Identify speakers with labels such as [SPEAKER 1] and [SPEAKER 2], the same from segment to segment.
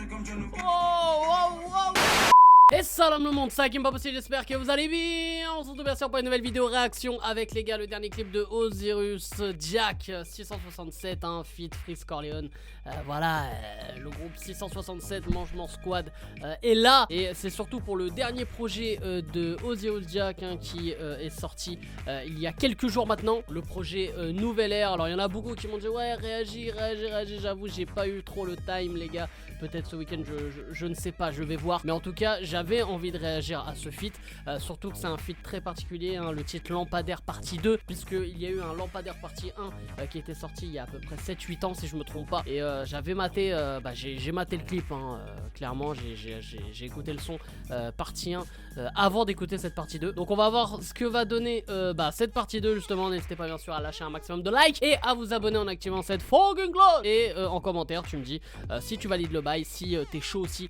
[SPEAKER 1] Oh, wow, wow. Et salam le monde, c'est Hakim Babossi, j'espère que vous allez bien. On se retrouve bien sûr pour une nouvelle vidéo réaction avec les gars, le dernier clip de Osiris Jack 667, hein, feat Freeze Corleone. Le groupe 667 Mangement Squad est là. Et c'est surtout pour le dernier projet de Osiris Jack, hein, qui est sorti il y a quelques jours maintenant. Le projet Nouvelle Ère. Alors il y en a beaucoup qui m'ont dit ouais, réagis. J'avoue, j'ai pas eu trop le time, les gars. Peut-être ce week-end, je ne sais pas, je vais voir. Mais en tout cas, j'avais envie de réagir à ce feat, surtout que c'est un feat très particulier, hein, le titre Lampadaire partie 2, puisqu'il y a eu un Lampadaire partie 1 qui était sorti il y a à peu près 7-8 ans si je me trompe pas. Et j'avais maté, j'ai maté le clip, hein, clairement, j'ai écouté le son partie 1 avant d'écouter cette partie 2. Donc on va voir ce que va donner cette partie 2 justement. N'hésitez pas bien sûr à lâcher un maximum de likes et à vous abonner en activant cette fucking cloche. Et en commentaire tu me dis si tu valides le bail, si t'es chaud aussi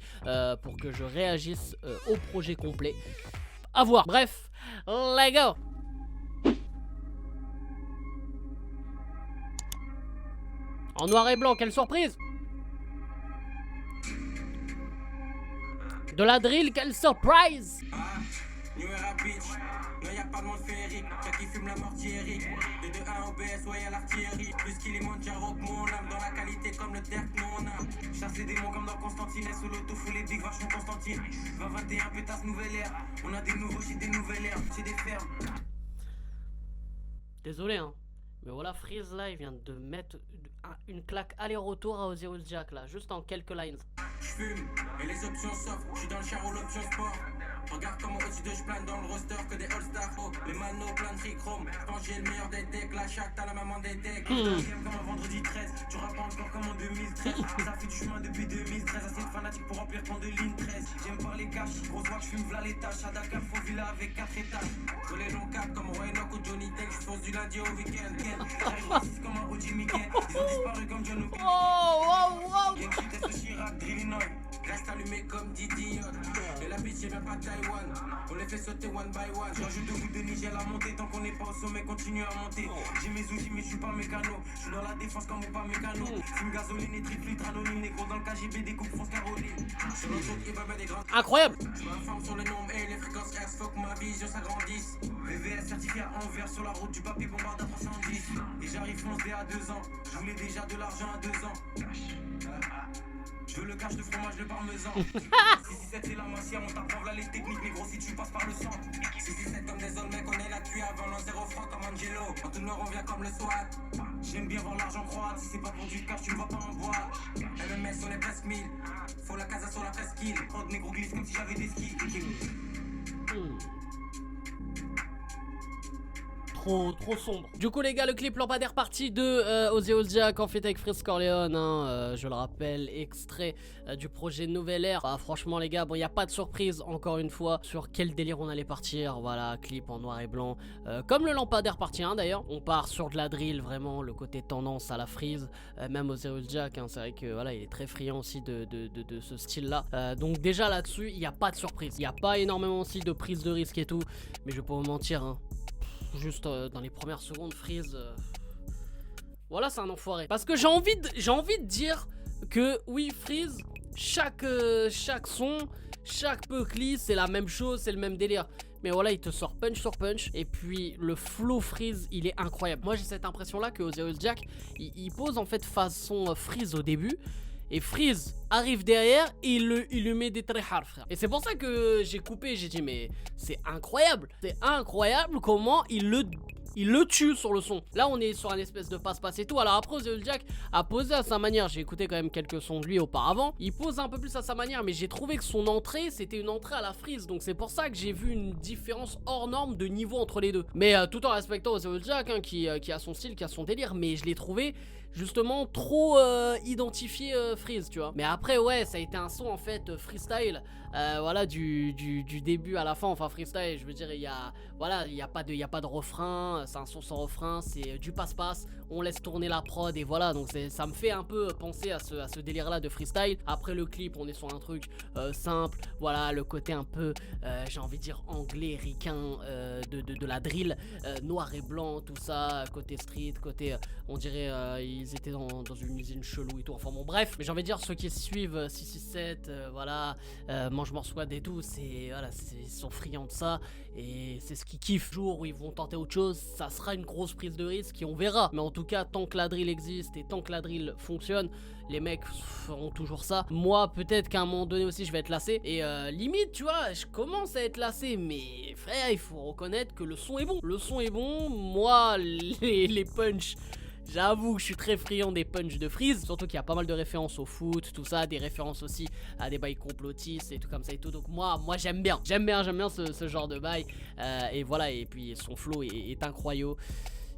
[SPEAKER 1] pour que je réagisse au projet complet. À voir. Bref, let's go. En noir et blanc, quelle surprise. De la drill, quelle surprise.
[SPEAKER 2] New Era Beach, non y'a pas de monde féerique, y'a qui fume la mortiérique. De 2-1 au BS, ouais y'a l'artillerie. Plus qu'il est Manjaro que mon âme, dans la qualité comme le terre que mon âme. Chasser des mots comme dans Constantine, sous l'auto fou les big vachement Constantine. 2021 pétasse nouvelle ère, on a des nouveaux chez des nouvelles ères, chez des fermes.
[SPEAKER 1] Désolé hein, mais voilà, Freeze là il vient de mettre une claque aller-retour à Osiris Jack là, juste en quelques lines.
[SPEAKER 2] J'fume, et les options s'offrent, j'suis dans le charo, l'option sport. Regarde comment au-dessus de j'plane dans le roster que des all-stars. Oh, les manos plein de trichrome. J'pense j'ai le meilleur des decks. La chaque t'as la maman des decks. Deuxième comme un vendredi 13. Tu rappes encore comme en 2013. Ça fait du chemin depuis 2013. Assez de fanatiques pour remplir ton de ligne 13. J'aime parler cash. Gros soir j'fume v'là les tâches. À Dakar faut villa avec 4 étages. Sur les longs caps comme Roy Enoch ou Johnny Tech. J'fonce du lundi au week-end. J'arrive raciste comme un OG Mickey. Ils ont disparu comme John Luke.
[SPEAKER 1] Oh.
[SPEAKER 2] Gang qui teste Chirac, Drillinois. Reste allumé comme Didi. Et la bitch vient pas de Taïwan. On les fait sauter one by one. J'ajoute 2 gouttes de Niger à monter. Tant qu'on n'est pas au sommet, continue à monter. J'ai mes outils mais je suis pas mécano. Je suis dans la défense comme on pas mécano. Fume gasoline et triple litre anonyme. Négro dans le KGB des coupes France Caroline. Sur l'autre qui va mettre des grands.
[SPEAKER 1] Incroyable.
[SPEAKER 2] Je m'informe sur le nombre et les fréquences S. Faut que ma vision s'agrandisse. VVS certifié à Anvers. Sur la route du papier bombarde à 310. Et j'arrive foncé à 2 ans. Je voulais déjà de l'argent à 2 ans. Je veux le cache de fromage de parmesan. 667 c'est la massia, on t'apprend là les techniques, mais gros si tu passes par le sang. 667 comme des hommes, mec, on est là cuit avant l'an 0 francs comme Angelo. En tout noir on vient comme le SWAT. J'aime bien voir l'argent croître, si c'est pas pour du cash, tu me vois pas en boîte. MMS on est presque 1000, faut la casa sur la presqu'île. Prends de négro glisse comme si j'avais des skis.
[SPEAKER 1] Trop sombre. Du coup les gars, le clip Lampadaire partie 2 Osiris Jack en fait avec Freeze Corleone, hein, je le rappelle, extrait du projet Nouvelle Ère. Franchement les gars, bon il n'y a pas de surprise encore une fois sur quel délire on allait partir. Voilà, clip en noir et blanc, comme le Lampadaire partie 1 d'ailleurs. On part sur de la drill, vraiment le côté tendance à la Freeze, même Osiris Jack, hein, c'est vrai que voilà il est très friand aussi de ce style là. Donc déjà là-dessus il n'y a pas de surprise, il n'y a pas énormément aussi de prise de risque et tout. Mais je vais pas vous mentir, hein, juste dans les premières secondes, Freeze, voilà, c'est un enfoiré. Parce que j'ai envie de dire que oui, Freeze, chaque son, chaque peucli, c'est la même chose, c'est le même délire. Mais voilà, il te sort punch sur punch. Et puis le flow Freeze, il est incroyable. Moi j'ai cette impression là que Osiris Jack, il pose en fait façon Freeze au début. Et Freeze arrive derrière et il lui met des tryhards, frère. Et c'est pour ça que j'ai coupé, j'ai dit mais c'est incroyable. C'est incroyable comment il le tue sur le son. Là on est sur un espèce de passe-passe et tout. Alors après Osiris Jack a posé à sa manière. J'ai écouté quand même quelques sons de lui auparavant. Il pose un peu plus à sa manière, mais j'ai trouvé que son entrée c'était une entrée à la Freeze. Donc c'est pour ça que j'ai vu une différence hors norme de niveau entre les deux. Mais tout en respectant Osiris Jack, hein, qui a son style, qui a son délire. Mais je l'ai trouvé justement trop identifié Freeze, tu vois. Mais après ouais, ça a été un son en fait freestyle, voilà, du début à la fin. Enfin freestyle, je veux dire, il y a pas de refrain, c'est un son sans refrain, c'est du passe-passe, on laisse tourner la prod et voilà. Donc ça me fait un peu penser à ce délire là de freestyle. Après le clip, on est sur un truc simple, voilà, le côté un peu j'ai envie de dire anglais, ricain, de la drill, noir et blanc, tout ça, côté street, côté on dirait ils étaient dans une usine chelou et tout. Enfin bon, bref. Mais j'ai envie de dire, ceux qui suivent 667, voilà, Mange Mort Squad et tout, voilà, ils sont friands de ça. Et c'est ce qu'ils kiffent. Le jour où ils vont tenter autre chose, ça sera une grosse prise de risque et on verra. Mais en tout cas, tant que la drill existe et tant que la drill fonctionne, les mecs feront toujours ça. Moi, peut-être qu'à un moment donné aussi, je vais être lassé. Et limite, tu vois, je commence à être lassé. Mais frère, il faut reconnaître que le son est bon. Le son est bon. Moi, les punchs, j'avoue que je suis très friand des punchs de Freeze. Surtout qu'il y a pas mal de références au foot, tout ça. Des références aussi à des bails complotistes et tout comme ça et tout. Donc moi j'aime bien. J'aime bien ce genre de bail. Et voilà, et puis son flow est incroyable.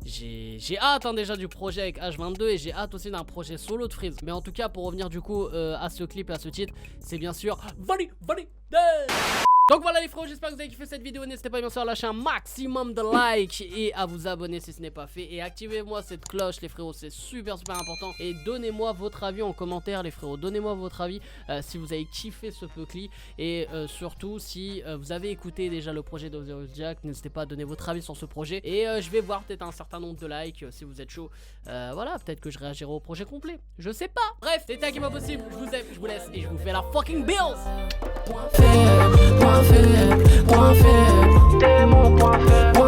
[SPEAKER 1] J'ai hâte déjà du projet avec H22 et j'ai hâte aussi d'un projet solo de Freeze. Mais en tout cas, pour revenir du coup à ce clip et à ce titre, c'est bien sûr Validé. Donc voilà les frérots, j'espère que vous avez kiffé cette vidéo. N'hésitez pas bien sûr à lâcher un maximum de likes et à vous abonner si ce n'est pas fait. Et activez-moi cette cloche les frérots, c'est super important. Et donnez-moi votre avis en commentaire les frérots. Donnez-moi votre avis si vous avez kiffé ce Peucli. Et surtout si vous avez écouté déjà le projet d'Ozeolzjak, n'hésitez pas à donner votre avis sur ce projet. Et je vais voir peut-être un certain nombre de likes si vous êtes chaud. Voilà, peut-être que je réagirai au projet complet. Je sais pas. Bref, c'était Hakim Impossible. Je vous aime, je vous laisse et je vous fais la fucking bills.
[SPEAKER 3] Point faible, t'es mon point faible.